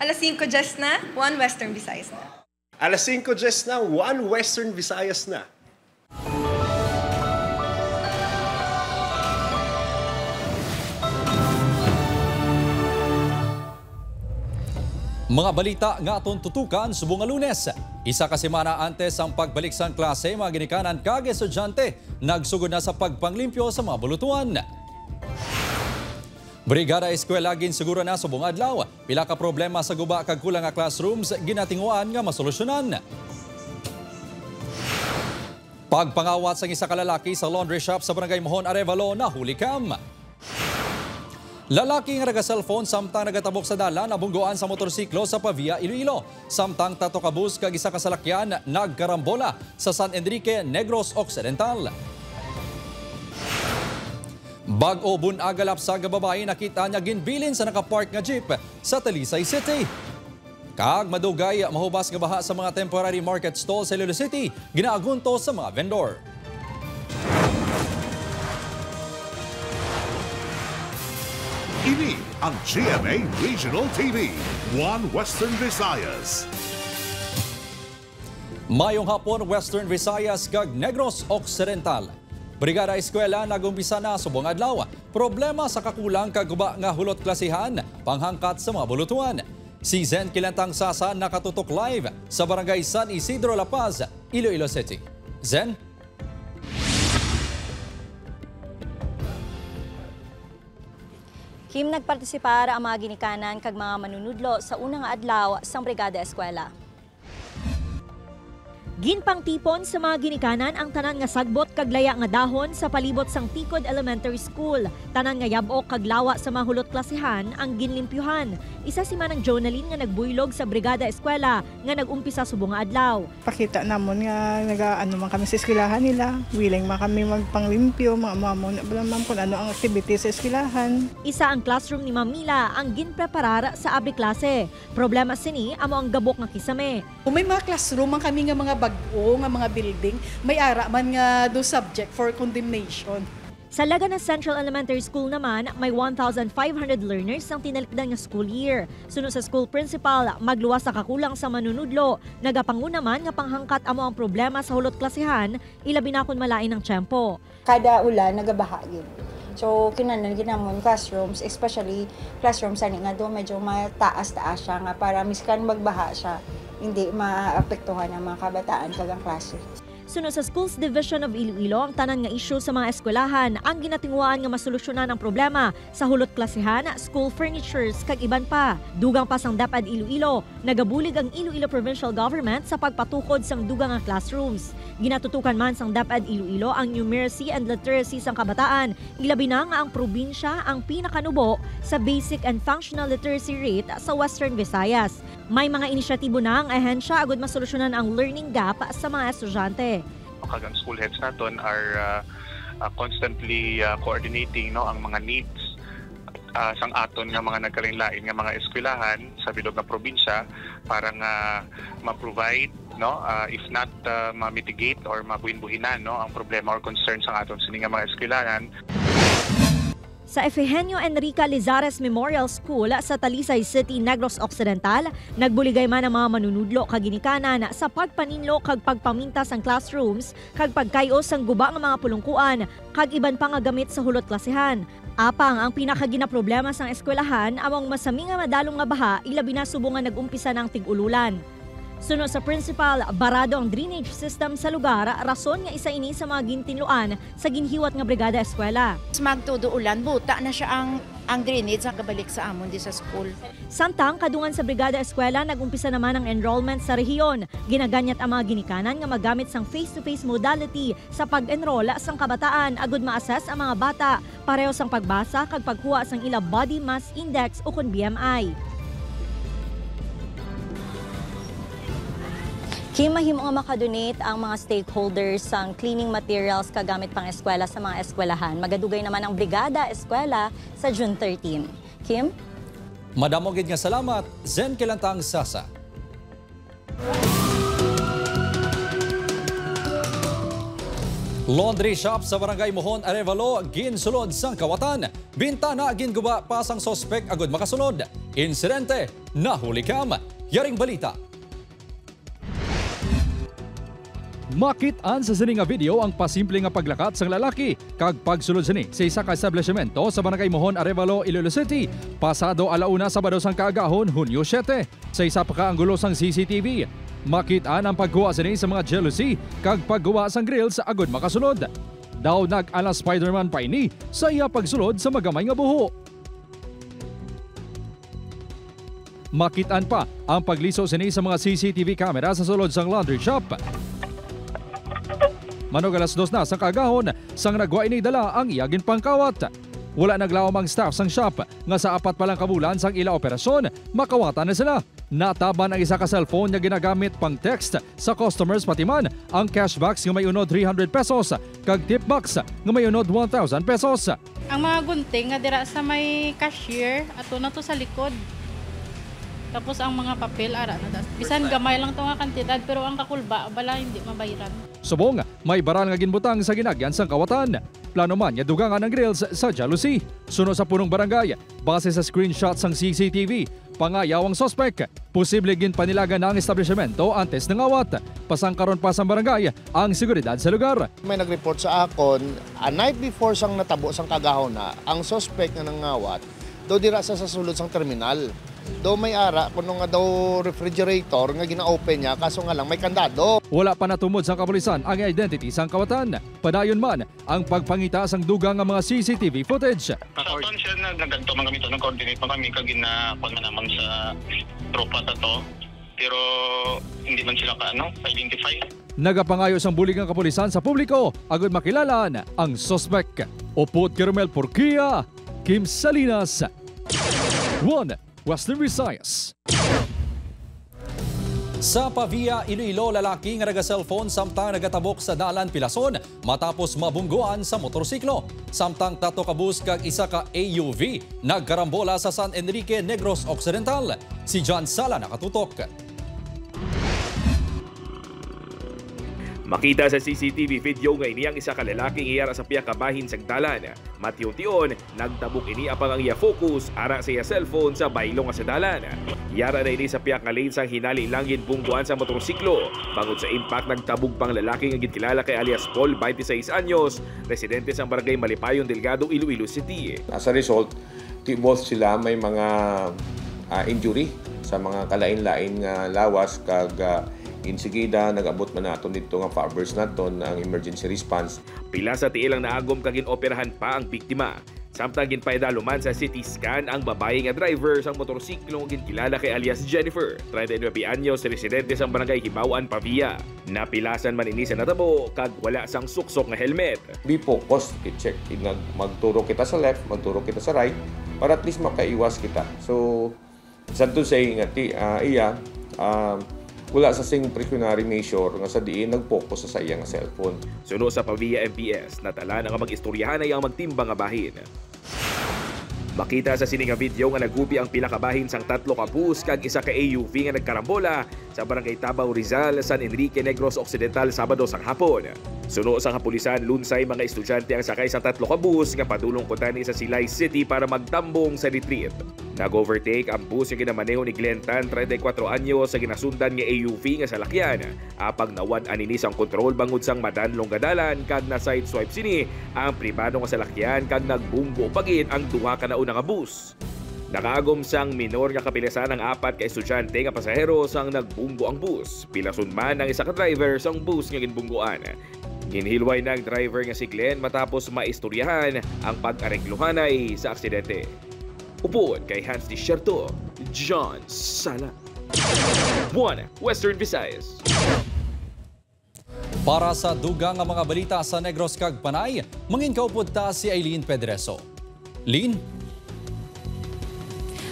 Alas 5 na, 1 Western Visayas na. Alas 5 na, 1 Western Visayas na. Mga balita nga aton tutukan subong nga Lunes. Isa ka semana antes ang pagbalik sa klase, mga ginikanan kag estudyante nagsugod na sa pagpanglimpyo sa mga bulutuan. Brigada Eskwela ginsuguro na subong adlaw. Pila ka problema sa guba kag kulang nga classrooms ginatinguan nga masolusyonan. Pagpangawat sa isa ka lalaki sa laundry shop sa Barangay Mohon, Arevalo na hulikam. Lalaki nga naga-cellphone samtang nagatabok sa dalan nabunggoan sa motorsiklo sa Pavia, Iloilo. Samtang tato ka bus kag isa ka salakyan nagkarambola sa San Enrique, Negros Occidental. Bag-o bunagalap sa babae nakita niya ginbilin sa nakapark nga jeep sa Talisay City. Kag madugay mahubas nga baha sa mga temporary market stall sa Iloilo City, ginaagunto sa mga vendor. Ini ang GMA Regional TV, 1 Western Visayas. Mayong hapon, Western Visayas kag Negros Occidental. Brigada Eskwela nagumpisa na subong adlaw. Problema sa kakulang kag guba nga hulot klasihan, panghangkat sa mga bulutuan. Si Zen Kilantang Sasa nakatutok live sa Barangay San Isidro La Paz, Iloilo City. Zen? Kim, nagpartisipar ang mga ginikanan kag mga manunudlo sa unang adlaw sang Brigada Eskwela. Ginpang tipon sa mga ginikanan ang tanan nga sagbot kag laya nga dahon sa palibot sang Ticod Elementary School. Tanan nga yabok kag lawa sa mga hulot klasihan ang ginlimpyuhan. Isa si Manang Jonaline nga nagbuylog sa Brigada Eskwela nga nagumpisa subong nga adlaw. Pakita namon nga nagaano man kami sa eskwelahan nila. Willing man kami magpanglimpyo, mga mamon man kung ano ang activity sa eskwelahan. Isa ang classroom ni Mamila ang ginpreparar sa abri klase. Problema sini amo ang gabok nga kisame. Kung may mga classroom man kami nga mga bag-o nga mga building, may ara man nga do subject for condemnation. Sa Lagana Central Elementary School naman, may 1,500 learners ang tinalikdan nga school year. Sunod sa school principal, magluwas sa kakulang sa manunudlo. Nagapangu naman nga panghangkat amo ang problema sa hulot klasihan, ilabi na kun malain ng tiyempo. Kada ulan nagabaha gyud. So kinahanglan ginamon classrooms, especially classrooms ani nga do medyo mataas-taas siya nga para miskan magbaha siya, hindi maapektuhan ang mga kabataan kag ang klase. Sunod sa Schools Division of Iloilo, ang tanan nga issue sa mga eskwelahan ang ginatinguan nga masolusyonan ang problema sa hulot klasihan, school furnitures kag iban pa. Dugang pa sang DepEd Iloilo, nagabulig ang Iloilo Provincial Government sa pagpatukod sang dugang nga classrooms. Ginatutukan man sang DepEd Iloilo ang numeracy and literacy sang kabataan. Ilabi na nga ang probinsya ang pinakanubo sa basic and functional literacy rate sa Western Visayas. May mga inisyatibo na ang ahensya agud masolusyonan ang learning gap sa mga estudyante. Kagang school heads naton are constantly coordinating ang mga needs sang aton nga mga nagkalain-lain nga mga eskwelahan sa bilog nga probinsya para nga ma-provide if not ma-mitigate or mabuhin-buhinan ang problema or concerns sang aton sini nga mga eskwelahan. Sa Efegenio Enrica Lizares Memorial School sa Talisay City, Negros Occidental, nagbuligay man ang mga manunudlo kag ginikanan sa pagpaninlo kag pagpamintas ang classrooms kag pagkayos sang guba nga mga pulungkuan kag iban pa nga gamit sa hulot klasihan. Apang ang pinakaginaproblema sang eskwelahan among masami nga madalong nga baha ilabi na subong nga nag-umpisa ng tig-ululan. Sunod sa principal, barado ang drainage system sa lugar, rason nga isa ini sa mga gintinluan sa ginhiwat nga Brigada Eskwela. Magtudo ulan, buta na siya ang drainage ang kabalik sa amon di sa school. Samtang kadungan sa Brigada Eskwela, nagumpisa naman ang enrollment sa rehiyon. Ginaganyat ang mga ginikanan nga magamit sang face-to-face modality sa pag-enroll sang kabataan agud ma-assess ang mga bata, pareho sang pagbasa kag pagkuha sang ila body mass index o kun BMI. Kim, mahimo nga makadonate ang mga stakeholders sang cleaning materials kagamit pang eskwela sa mga eskwelahan. Magadugay naman ang Brigada Eskwela sa June 13. Kim? Madamo gid nga salamat, Zen Kilantang Sasa. Laundry shop sa Barangay Mohon, Arevalo ginsulod sang kawatan. Bintana ginguba pasang sospek agud makasunod. Insidente, nahuli kam. Yaring balita. Makit-an sa sini nga video ang pasimple nga paglakat sang lalaki kag pagsulod sini sa isa ka establishmento sa Barangay Mohon, Arevalo, Iloilo City pasado alauna Sabado sang kaagahon, Hunyo 7. Sa isa pa ka anggulo sang CCTV, makit-an ang pagkuha sini sa mga jealousy kag pagguwa sang grill sa agud makasunod. Daw nag-ala Spider-Man pa ini sa iya pagsulod sa magamay nga buho. Makit-an pa ang pagliso sini sa mga CCTV camera sa sulod sang laundry shop. Manog alas 2 na sa kagahon sang nagwa ini dala ang iyagin pangkawat. Wala naglawom ang staff sang shop nga sa 4 pa lang kabulan sang ila operasyon, makawatan na sila. Nataban ang isa ka cellphone nga ginagamit pang text sa customers pati man ang cash box nga may unod 300 pesos kag tip box nga may unod 1,000 pesos. Ang mga gunting nga dira sa may cashier ato na to sa likod. Tapos ang mga papel ara na das. Bisan gamay lang to nga kantidad pero ang kakulba bala hindi mabayaran. Subong, may baral nga ginbutang sa ginagyan sang kawatan. Plano man nga dugangan ang grills sa jealousy. Suno sa punong barangay, base sa screenshot sang CCTV, pangayaw ang sospek. Posible gin panilagan na ang establishmento antes ng awat. Pasangkaron pa sa barangay ang seguridad sa lugar. May nag-report sa akon, a night before sang natabo sang kagahon na, ang sospek nga nangawat, daw dira sa sulod sang terminal. Daw may ara, kuno nga daw refrigerator nga gina-open niya, kaso nga lang may kandado. Wala pa natumod sa kapulisan ang identity sang kawatan. Padayon man ang pagpangita sang dugang nga mga CCTV footage. Nasautan siya na nagganto mga gamito ng coordinate pa kami kagina pa naman sa tropa ta to. Pero hindi man sila identify. Nagapangayo sang bulig ng kapulisan sa publiko agud makilalan ang suspect. Upod Carmel Porquia, Kim Salinas, 1 Western Visayas. Sa Pavia, Iloilo, lalaki nga naga-cellphone samtang nagatabok sa dalan Pilason matapos mabungguan sa motorsiklo. Samtang 3 ka bus kag 1 ka AUV nagkarambola sa San Enrique, Negros Occidental. Si John Sala nakatutok. Makita sa CCTV video nga ini ang isa ka lalaking iyara sa piya ka bahin sa dalan. Matiyon-tiyon, nagtabok ini apang ang iya focus ara sa iya cellphone sa baylo nga sa dalan. Iyara na ini sa piya ka lane sang hinali langin bungguan sa motorsiklo. Bangod sa impact, nagtabog pang lalaki nga ginkilala kay alias Paul, 26 anyos, residente sa barangay Malipayon, Delgado, Iloilo City. As a result, both sila may mga injury sa mga kalain-lain nga lawas kag insigida nag-abot man naton dito nga farbers naton ang emergency response. Pila sa tiil ang naagom kag inoperahan pa ang biktima. Samtang ginpaidaluman sa CT scan ang babae nga driver sang motorsiklo nga ginkilala kay alias Jennifer, 39 anyos, residente sa barangay Hibawan, Pavia. Napilasan man ini sa natabo kag wala sang suksok nga helmet. Be focused, i-check. Magturo kita sa left, magturo kita sa right para at least makaiwas kita. So, sad to say nga wala sa sing precautionary measure nga sa diin nag-focus sa iyang cellphone. Suno sa Pavia MPS, natala na nga mag-istoryahan ay ang magtimbang nga bahin. Makita sa sining nga video nga nagupi ang pila ka bahin sang 3 ka bus kag 1 ka AUV nga nagkarambola sa barangay Tabaw, Rizal, San Enrique, Negros Occidental, Sabado sang hapon. Suno sa kapulisan, lunsay mga estudyante ang sakay sa 3 ka bus nga padulong kutani sa Silay City para magtambong sa retreat. Nag-overtake ang bus nga ginamaneho ni Glenn Tan, 34 anyos, sa ginasundan nga AUV nga salakyan. Apag nawan anini sang kontrol bangod sang madanlong gadalan kag na sideswipe sini ang pribado nga salakyan kag nagbunggo pagin ang 2 ka nauna nga bus. Nakaagom sang minor nga kapilasan ang 4 ka estudyante nga pasahero sang nagbunggo ang bus. Pilason man ang 1 ka driver sang bus nga ginbunggoan. Ginhilway ng driver nga si Glenn matapos maistoryahan ang pag-aregluhanay sa aksidente. Upod kay Hans Desierto, John Sala, 1 Western Visayas. Para sa dugang nga mga balita sa Negros kag Panay, manginkaupod ta si Aileen Pedreso. Lin?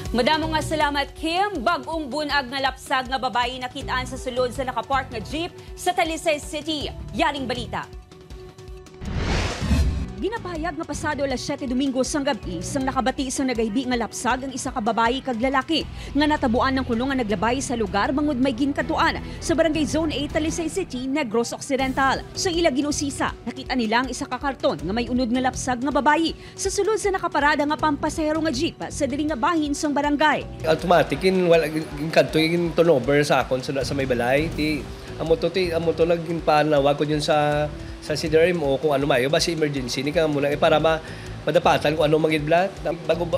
Madamo nga salamat, Kim. Bag-ong bunag nga lapsag nga babae nakitaan sa sulod sa nakapark nga jeep sa Talisay City. Yaring balita. Ginapahayag nga pasado alas 7 Domingo sang gabi sang nakabati sang nagahibi nga lapsag ang isa ka babayi kag lalaki nga natabuan ng kuno nga naglabay sa lugar bangod may ginkaduan sa Barangay Zone 8 Talisay City, Negros Occidental. Sa ila ginusisa, nakita nila ang isa ka karton nga may unod nga lapsag nga babayi sa sulod sa nakaparada nga pampasahero nga jeep sa diri nga bahin sang barangay. Automatic wala kanto in turnover sa akon sa may balay ti amo to naging panawag ko yun sa CDRMO kung ano mayo ba si emergency ni ka muna para madapatan kung ano magidblat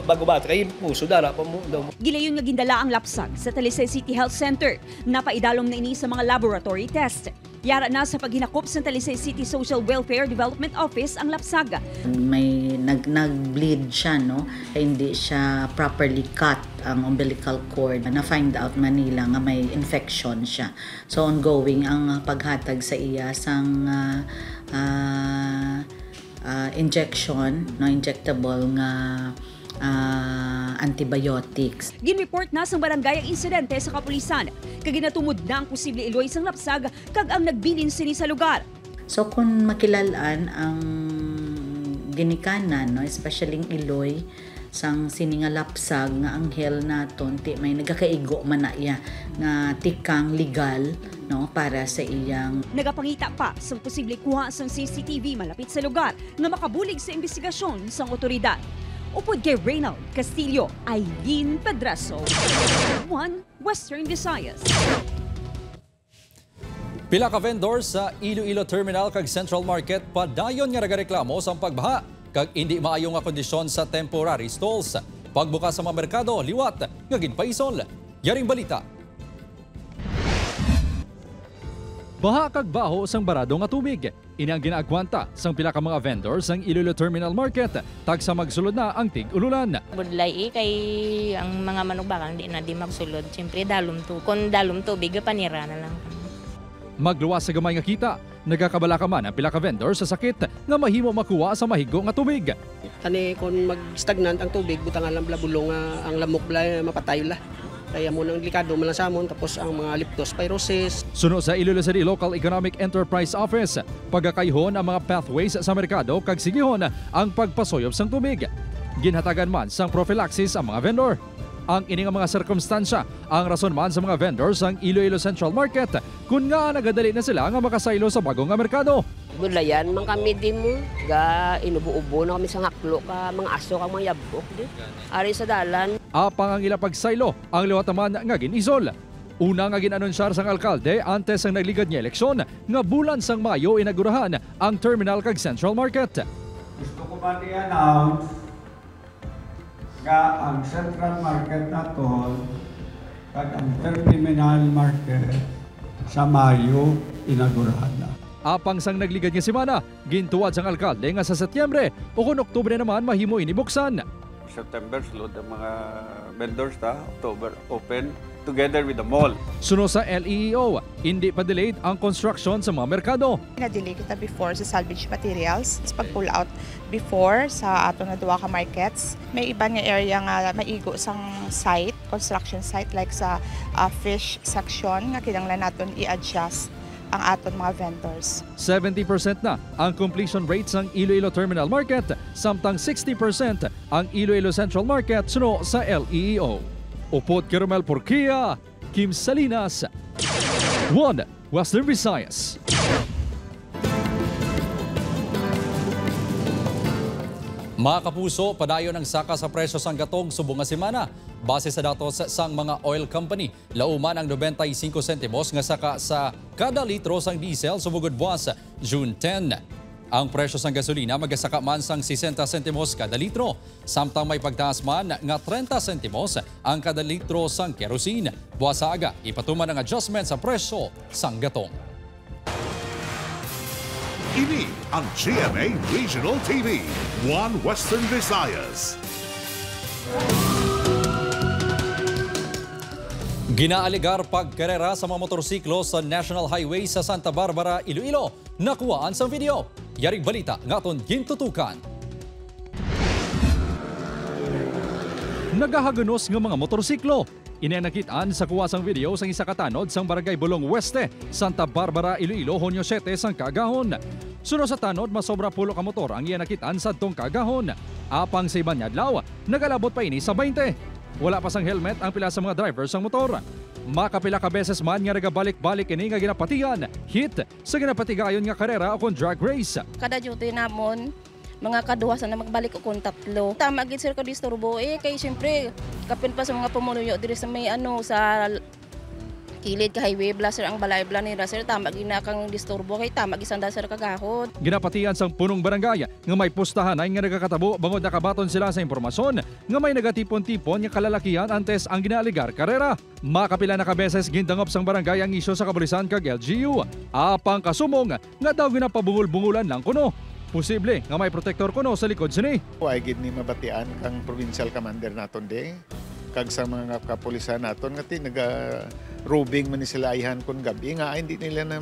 bago bata kay puso dara pa mo daw. Gilayon nga gindala ang lapsag sa Talisay City Health Center. Napaidalom na ini sa mga laboratory test. Yara na sa paghinakop sa Talisay City Social Welfare Development Office ang lapsag. May nag-bleed siya, no? Hindi siya properly cut ang umbilical cord. Na-find out Manila nga may infection siya. So ongoing ang paghatag sa iya sang injection, no, injectable nga antibiotics. Ginreport na sa barangay ang insidente sa kapulisan. Kaginatumod na ang posible iloy sang lapsag kag ang nagbilin sini sa lugar. So kung makilalaan ang ginikanan, no, especially ang iloy sang sini nga lapsag nga anghel naton ti may nagakaigo man na iya nga tikang legal, no, para sa iyang nagapangita pa sa posible kuha sang CCTV malapit sa lugar nga makabulig sa investigasyon sang otoridad. Upod kay Reynald Castillo, Aileen Pedraso, One Western Visayas. Pila ka vendors sa Iloilo Terminal kag Central Market padayon nga nagareklamo sa pagbaha kag hindi maayo nga kondisyon sa temporary stalls. Pagbukas sa mga merkado, liwat nga ginpaisol. Yaring balita. Baha kag baho sang barado nga tubig. Ini ang ginaagwanta sang pila ka mga vendors sang Iloilo Terminal Market tag sa magsulod na ang tig-ululan. Budlay kay ang mga manugbakang di na di magsulod. Siyempre dalom to. Kung dalom tubig panira na lang. Magluwas sa gamay nga kita, nagakabala ka man ang pila ka vendors sa sakit nga mahimo makuha sa mahigo nga tubig. Tani kung mag-stagnant ang tubig, butang alam bulong ang lamok bla mapatayo la. Kaya mo nang likado malasamon tapos ang mga leptospirosis. Suno sa Iloilo City Local Economic Enterprise Office, pagkakayhon ang mga pathways sa merkado kag sigihon ang pagpasoyob sang tubig. Ginhatagan man sang prophylaxis ang mga vendor. Ang ining mga sirkumstansya ang rason man sa mga vendors ang Iloilo Central Market kung nga nagadali na sila nga makasaylo sa bagong nga merkado. Gulayan man kami di mo, ga inubo-ubo na kami sa haklo ka mga aso ka mga yabok di. Ari sa dalan. Apang ang ila pagsaylo ang liwat naman nga ginisol. Una nga ginanunsyar sang alkalde antes ang nagligad niya eleksyon nga bulan sang Mayo inagurahan ang terminal kag Central Market. Gusto ko man i-announce nga ang Central Market naton kag ang Terminal Market sa Mayo inagurahan na. Apang sang nagligad nga semana, gintuwad sang alkalde nga sa Setyembre o kung Oktubre naman mahimo inibuksan. September sulod ang mga vendors ta, October open together with the mall. Suno sa LEO, hindi pa delayed ang construction sa mga merkado. Na-delay kita before sa salvage materials, pag-pull out before sa ato na duwa ka markets. May iba nga area nga maigo sang site, construction site like sa fish section nga kinahanglan naton i-adjust ang aton mga vendors. 70% na ang completion rate ng Iloilo Terminal Market, samtang 60% ang Iloilo Central Market suno sa LEO. Upod kay Romel Porquia, Kim Salinas, One Western Visayas. Mga kapuso, padayon ang saka sa presyo sang gatong subong nga semana. Base sa datos sang mga oil company, lauman ang 95 sentimos nga saka sa kada litro sang diesel subugod buwas June 10. Ang presyo sang gasolina magasaka man sang 60 sentimos kada litro, samtang may pagtaas man nga 30 sentimos ang kada litro sang kerosene. Buwas sa aga, ipatuman ang adjustment sa presyo sang gatong. Ini ang GMA Regional TV, One Western Visayas. Ginaaligar pagkarera sa mga motorsiklo sa National Highway sa Santa Barbara, Iloilo. Nakuhaan sa video. Yaring balita ngaton gintutukan. Nagahagunos nga mga motorsiklo. Inanakitaan sa kuwasang video sang isa katanod sang Barangay Bulong Weste, Santa Barbara, Iloilo, Hunyo 7 sang kagahon. Suno sa tanod, masobra pulo ka motor ang iya nakitaan sa tong kagahon. Apang sa iban adlaw, nagalabot pa ini sa 20. Wala pa sang helmet ang pila sa mga drivers ng motor. Makapila ka beses man nga nagabalik-balik ini nga ginapatigan, hit sa ginapatigayon nga karera o kung drag race. Kada duty namon, mga kaduhasan na magbalik o kung 3. Tama gid sir ko disturbo kay siyempre kapin pa sa mga pumunuyo diri sa may sa kilid ka highway blaster ang balay nila sir, tama gina kang disturbo kay tama gisanda sir kagahon. Ginapatian sang punong barangay nga may pustahan ay nga nagakatabo bangod nakabaton sila sa impormasyon nga may nagatipon-tipon nga kalalakihan antes ang ginaaligar karera. Makapila na kabeses gindangop sang barangay ang isyu sa kapulisan kag LGU. Apang kasumong nga daw ginapabungol-bungulan lang kuno. Posible nga may protektor kuno sa likod sini. Ay gid ni mabatian kang provincial commander naton de kag sa mga kapulisan naton nga naga-roving man sila ayhan kun gabi nga hindi nila na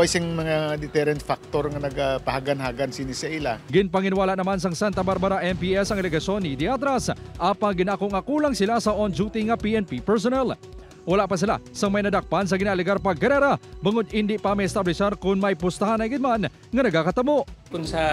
sing mga deterrent factor nga nagapahagan-hagan sini sa ila. Ginpanginwala naman sang Santa Barbara MPS ang alegasyon ni Diatras apang ginakong akulang sila sa on-duty nga PNP personnel. Wala pa sila sa may nadakpan sa ginaligar pagkarera bangod hindi pa may establishar kung may pustahan ay gidman nga nagakatamo. Kung sa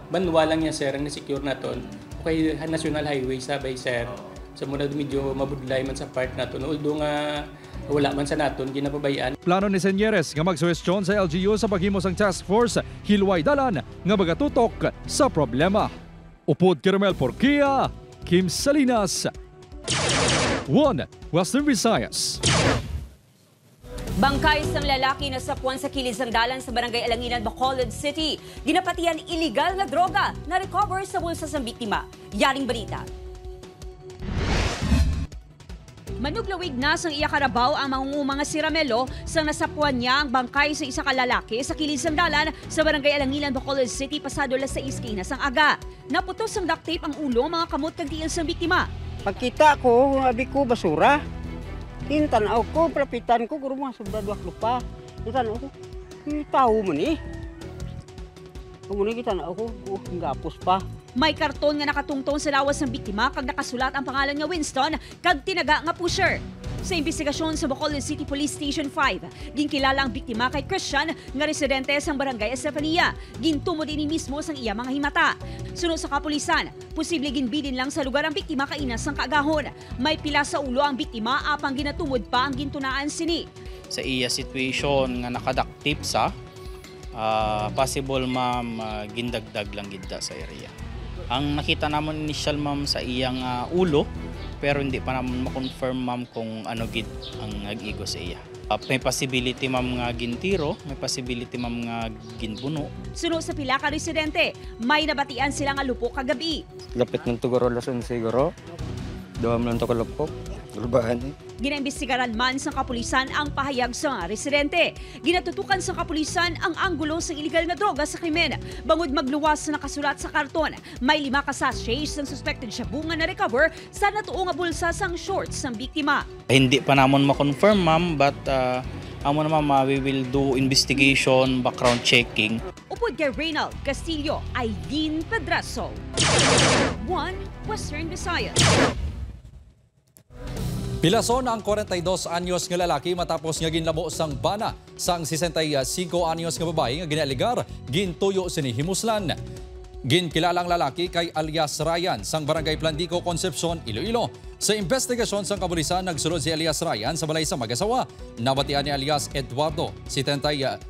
banwa lang niya sir ang na-secure naton kay National Highway sabay sir. So muna medyo mabudlay man sa part naton although nga wala man sa naton ginapabayaan. Plano ni Senyeres nga magsuwestyon sa LGU sa paghimo sang task force hilway dalan nga magatutok sa problema. Upod Caramel Porquia, Kim Salinas, 1 Western Visayas. Bangkay sang lalaki na sapuan sa kilid sang dalan sa barangay Alanginan, Bacolod City. Ginapatian illegal na droga na recover sa bulsa sang biktima. Yaring balita. Manuglawig na sang iya karabaw ang mga siramelo sang nasapuan niya ang bangkay sa isa ka lalaki sa kilid sang dalan sa barangay Alanginan, Bacolod City pasado las 6 sang aga. Naputos sang duct tape ang ulo mga kamot kag tiil sang biktima. Pagkita ko, abi ko basura. Tintanaw ko, prapitan ko, guro mga soldado lupa. Tintanaw ko, tao mo ni. Kumunay kitanaw ko, gapos pa. May karton nga nakatungtong sa lawas ng biktima kag nakasulat ang pangalan nga Winston kag tinaga nga pusher. Sa imbestigasyon sa Bacolod City Police Station 5, ginkilala ang biktima kay Christian nga residente sa barangay Estefania. Gintumod ini mismo sang iya mga himata. Sunod sa kapulisan, posible ginbidin lang sa lugar ang biktima kainas sang kaagahon. May pila sa ulo ang biktima apang ginatumod pa ang gintunaan sini. Sa iya situation nga nakadaktip sa possible ma'am gindagdag lang gidda sa area. Ang nakita naman initial ma'am sa iyang ulo pero hindi pa naman ma-confirm ma'am kung ano gid ang nag-igo sa iya. May possibility ma'am nga gintiro, may possibility ma'am nga ginbuno. Sunod sa pila ka residente, may nabatian sila nga lupok kagabi. Lapit ng tuguro lason siguro. Doam lang to kalupok. Urbahan eh. Ginaimbestigaran man sa kapulisan ang pahayag sa mga residente. Ginatutukan sa kapulisan ang anggulo sa illegal na droga sa krimen. Bangod magluwas na nakasulat sa karton, may 5 ka sachets ng suspected shabu nga na-recover sa natuo nga bulsa sang shorts ng biktima. Hindi pa namon ma-confirm ma'am but amo na ma'am we will do investigation, background checking. Upod kay Reynald Castillo, Aidin Pedraso. 1 Western Visayas. Pilason ang 42 anyos nga lalaki matapos nga ginlabo sang bana sang 65 anyos nga babae nga ginaligar gintuyo sini himuslan. Ginkilalang lalaki kay alias Ryan sang Barangay Plandico, Concepcion, Iloilo. Sa investigasyon sang kapulisan nagsulod si alias Ryan sa balay sa mag-asawa. Nabatian ni alias Eduardo, 76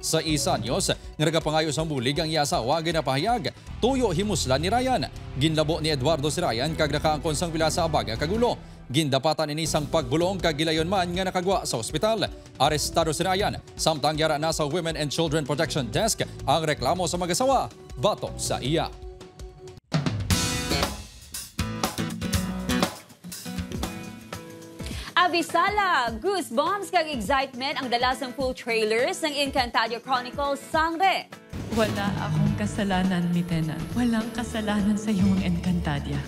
anyos nga nagapangayo sang bulig ang iya asawa ginapahayag tuyo himuslan ni Ryan. Ginlabo ni Eduardo si Ryan kag nakaangkon sang pila sa abaga kagulo. Gindapatan ini sang pagbulong kag gilayon man nga nakagwa sa ospital. Arestado si Ryan samtang yara na sa Women and Children Protection Desk ang reklamo sa mag-asawa batok sa iya. Avisala, goosebumps kag excitement ang dalasang full trailers ng Encantadia Chronicles Sangre. Wala akong kasalanan, Lieutenant. Walang kasalanan sa iyong Encantadia.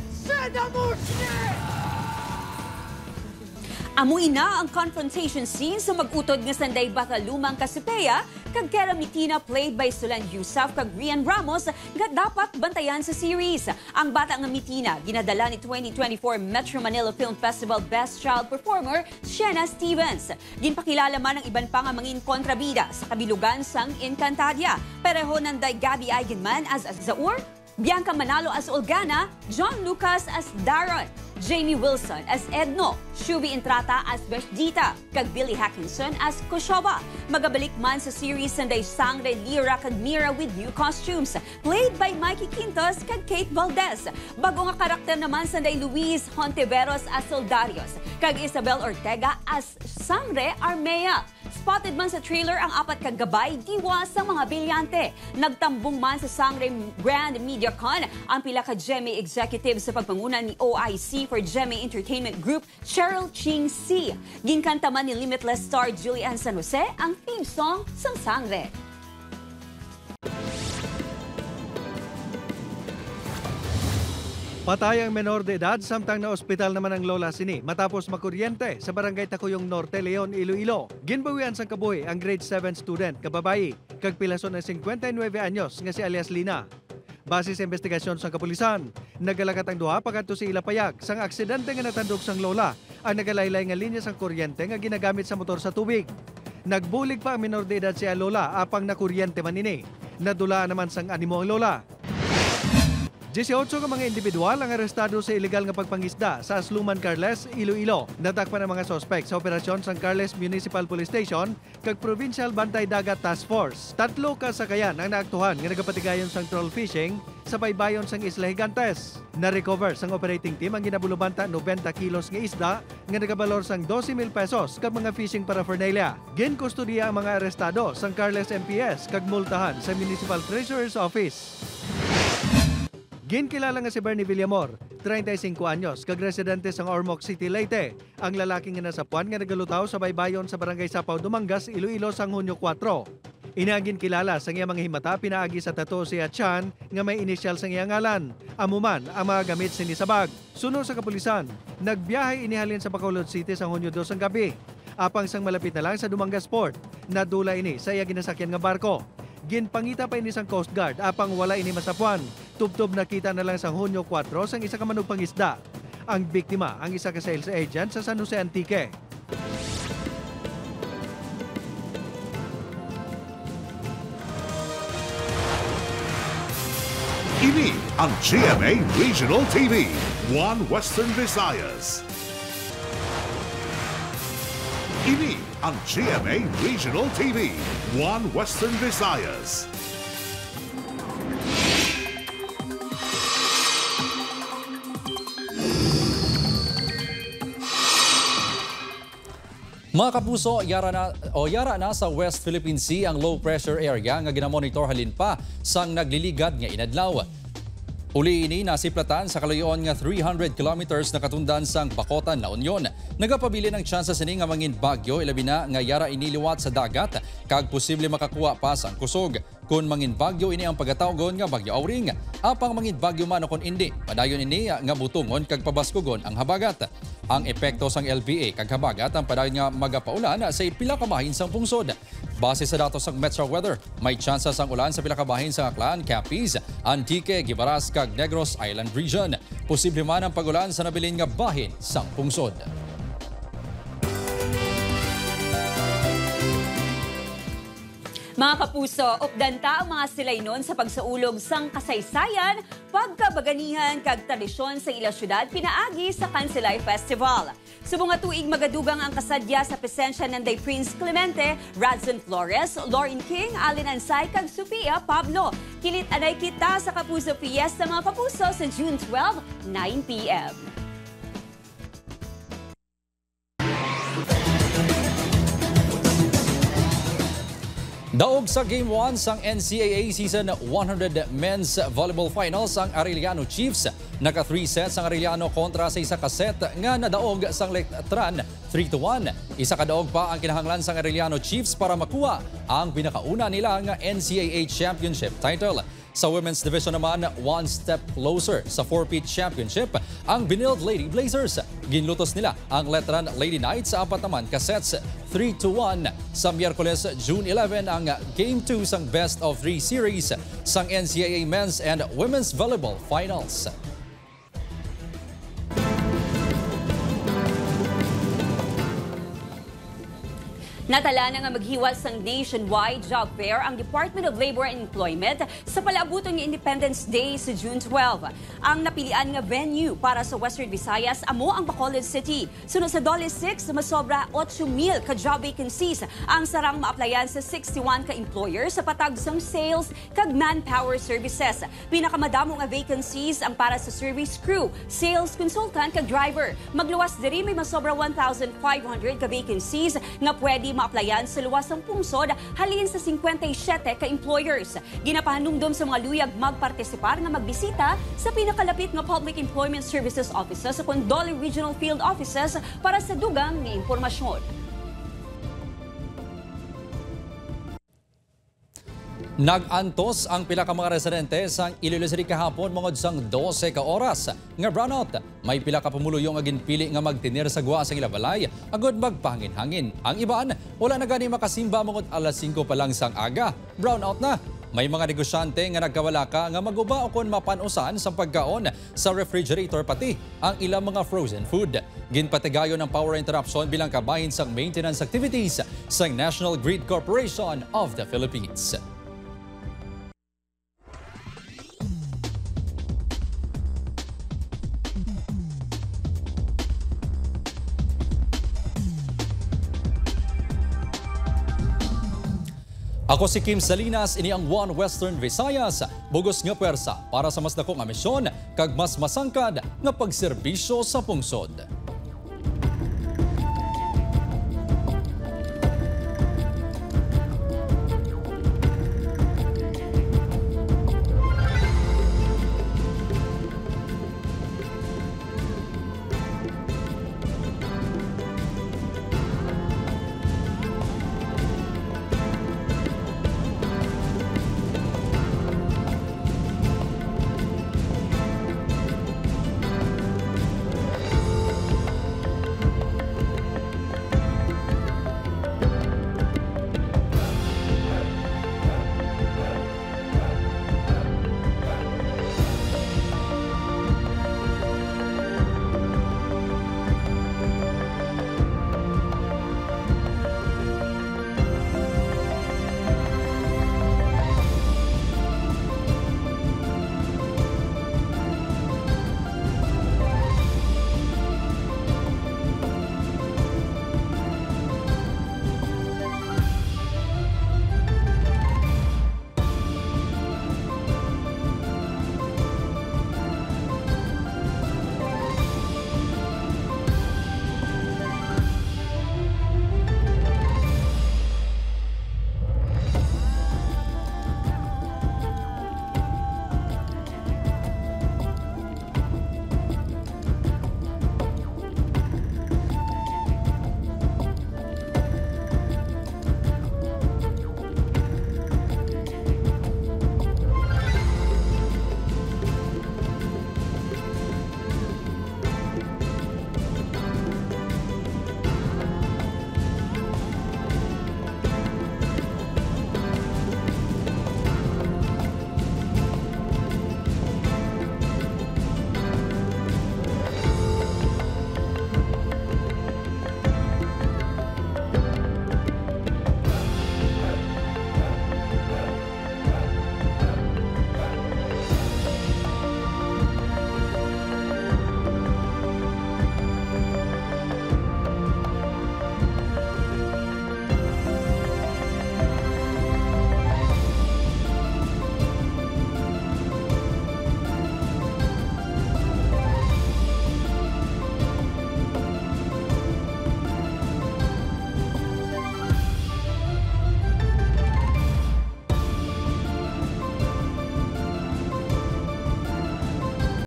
Amuy na ang confrontation scene sa mag-utod nga sanday Batalumang Kasipeya kag Keramitina played by Solan Yusuf kag Rian Ramos nga dapat bantayan sa series. Ang bata nga Mitina ginadala ni 2024 Metro Manila Film Festival Best Child Performer Shena Stevens. Ginpakilala man ang iban pa nga mga kontrabida sa kabilugan sang Encantadia. Pareho nanday Gabby Eigenman as Zaur, Bianca Manalo as Olgana, John Lucas as Daron, Jamie Wilson as Edno, Shubi Entrata as Beshdita, kag Billy Hackinson as Koshoba. Magabalik man sa series sanday Sangre, Lira kag Mira with new costumes, played by Mikey Quintos kag Kate Valdez. Bago nga karakter naman sanday Luis Hontiveros as Soldarios, kag Isabel Ortega as Sangre Armea. Spotted man sa trailer ang apat kag gabay diwa sa mga bilyante. Nagtambong man sa Sangre Grand Media Con ang pila ka GMA executive sa pagpanguna ni OIC for GMA Entertainment Group, Cheryl Ching C. Ginkanta man ni Limitless star Julian San Jose ang theme song sang Sangre. Patay ang menor de edad samtang na ospital naman ang lola sini matapos makuryente sa barangay Takuyong Norte, Leon, Iloilo. Ginbawian sang kabuhi ang grade 7 student kababayi kag pilason ng 59 anyos nga si alias Lina. Base sa investigasyon sang kapulisan, nagalakat ang duha pagkadto si Ilapayag sang aksidente nga natandog sang lola ang nagalaylay nga linya sang kuryente nga ginagamit sa motor sa tubig. Nagbulig pa ang menor de edad si lola apang nakuryente man ini. Nadula naman sang animo ang lola. 18 ka mga individual ang arestado sa illegal nga pagpangisda sa Asluman, Carles, Iloilo. Natakpan ang mga sospek sa operasyon sa Carles Municipal Police Station kag Provincial Bantay Dagat Task Force. 3 kasakayan ang naaktuhan nga nagapatigayon sang troll fishing sa baybayon sang Isla Gigantes. Na-recover sang operating team ang ginabulubanta 90 kilos nga isda nga nagabalor sang 12,000 pesos kag mga fishing paraphernalia. Ginkustodiya ang mga arestado sang Carles MPS kag multahan sa Municipal Treasurer's Office. Ginkilala nga si Bernie Villamor, 35 anyos, kag residente sa Ormoc City, Leyte. Ang lalaki nga nasapuan nga nagalutaw sa baybayon sa Barangay Sapaw, Dumangas, Iloilo sang Hunyo 4. Inagin kilala sa mga himata pinaagi sa tato si Achan nga may inisyal sa iyang ngalan. Amuman ang mga gamit sini sa bag. Suno sa kapulisan, nagbiyahe inihalin sa Bacolod City sa Hunyo 2 ang gabi. Apang sang malapit na lang sa Dumangas Port, nadula ini sa iya ginasakyan nga barko. Ginpangita pa ini sang Coast Guard apang wala ini masapuan. Tubtob nakita na lang sa Hunyo 4 sang isa ka manog pangisda. Ang biktima ang isa ka sales agent sa San Jose Antique. Ini ang GMA Regional TV, One Western Visayas. Ini ang GMA Regional TV, One Western Visayas. Mga kapuso, yara na sa West Philippine Sea ang low pressure area nga ginamonitor halin pa sang nagliligad nga inadlaw. Uli ini nasiplatan sa kalayoon nga 300 kilometers na katundan sang Bacotan, La Union. Nagapabili ng tsansa sini nga mangin bagyo ilabi na nga yara iniliwat sa dagat kag posible makakuha pa sang kusog. Kung mangin bagyo ini ang pagatawgon nga bagyo Auring, apang mangin bagyo man kon indi, padayon ini nga butungon kag pabaskugon ang habagat. Ang epekto sang LPA kag habagat ang padayon nga magapaulan sa pila ka bahin sang pungsod. Base sa datos ng Metro Weather, may tsansa sang ulan sa pila ka bahin sa Aklan, Capiz, Antique, Guimaras kag Negros Island Region. Posible man ang pagulan sa nabilin nga bahin sang pungsod. Mga kapuso, updanta ang mga silaynon sa pagsaulog sang kasaysayan, pagkabaganihan kag tradisyon sa ila syudad pinaagi sa Kansilay Festival. Sa mga tuig magadugang ang kasadya sa presensya ng Day Prince Clemente, Radson Flores, Lauren King, Alin Ansay kag Sofia Pablo. Kilit anay kita sa Kapuso Fiesta mga kapuso sa June 12, 9 p.m. Daog sa Game 1 sang NCAA Season 100 Men's Volleyball Finals ang Arellano Chiefs. Naka 3 sets ang Arellano kontra sa isa ka set nga nadaog sang Letran 3-1. Isa kadaog pa ang kinahanglan sa Arellano Chiefs para makuha ang pinakauna nila nga NCAA Championship title. Sa Women's Division naman, one step closer sa 4-peat championship ang Benilde Lady Blazers. Ginlutos nila ang Letran Lady Knights sa 4 naman kasets 3-1. Sa Miyerkules, June 11 ang Game 2 sang Best of 3 Series sang NCAA Men's and Women's Volleyball Finals. Natala na nga maghiwas sang nationwide job fair ang Department of Labor and Employment sa palabutong ng Independence Day sa June 12. Ang napilian nga venue para sa Western Visayas amo ang Bacolod City. Sunod sa Dole 6, masobra 8,000 ka job vacancies ang sarang maaplayan sa 61 ka employers sa patag sang sales kag manpower services. Pinakamadamo nga vacancies ang para sa service crew, sales consultant kag driver. Magluwas diri may masobra 1,500 ka vacancies nga pwede maaplayan sa luwasang pungsod halin sa 57 ka employers. Ginapahanumdom sa mga luyag magpartisipar nga magbisita sa pinakalapit nga Public Employment Services Offices sa Condole Regional Field Offices para sa dugang nga impormasyon. Nag-antos ang pila ka mga residente sang Iloilo City kahapon mangod sang 12 ka oras nga brownout. May pila ka pamuluyong nga ginpili nga magtinir sa guwa sa ilabalay agod magpahangin-hangin. Ang iban wala na gani makasimba mangod alas 5 pa lang sang aga. Brownout na. May mga negosyante nga nagkawalaka nga maguba o kon mapanusan sa pagkaon sa refrigerator pati ang ilang mga frozen food. Ginpatigayo ng power interruption bilang kabahin sang maintenance activities sa National Grid Corporation of the Philippines. Ako si Kim Salinas, ini ang One Western Visayas. Bugos nga pwersa para sa mas dako nga misyon kag mas masangkad nga pagserbisyo sa pungsod.